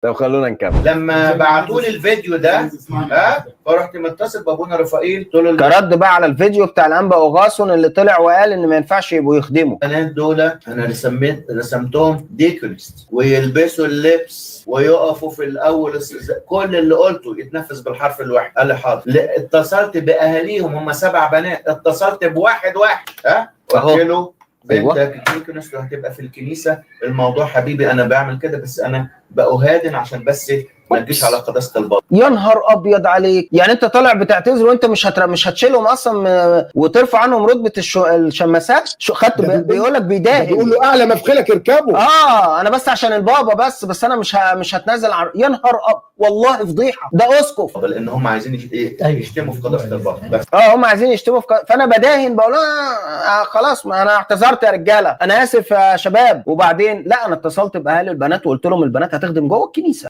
طب خلونا نكمل. لما بعتوا لي الفيديو ده فرحت متصل بابونا رفائيل، قلت له كرد بقى على الفيديو بتاع الانبا اوغاصون اللي طلع وقال ان ما ينفعش يبقوا يخدموا. البنات دول انا رسمتهم ديكولست ويلبسوا اللبس ويقفوا في الاول، كل اللي قلته يتنفذ بالحرف الواحد. قال لي حاضر. اتصلت باهاليهم، هم 7 بنات، اتصلت بواحد قلت له بنتك ديكونس هتبقى في الكنيسه. الموضوع حبيبي انا بعمل كده بس انا بأهادن عشان بس ما تجيش على قداسه البابا. يا نهار ابيض عليك، يعني انت طالع بتعتذر وانت مش هتشيلهم اصلا وترفع عنهم رتبه الشماسات؟ خدت بيقول لك بيداهن، بيقول له اعلى ما في خيلك اركبه. انا بس عشان البابا بس انا مش هتنازل يا نهار والله فضيحه. ده اسقف لان هم عايزين يشتموا في قداسه البابا بس. هم عايزين يشتموا فانا بداهن بقول خلاص ما انا اعتذرت يا رجاله، انا اسف يا شباب. وبعدين لا، انا اتصلت باهالي البنات وقلت لهم البنات هتخدم جوه الكنيسه.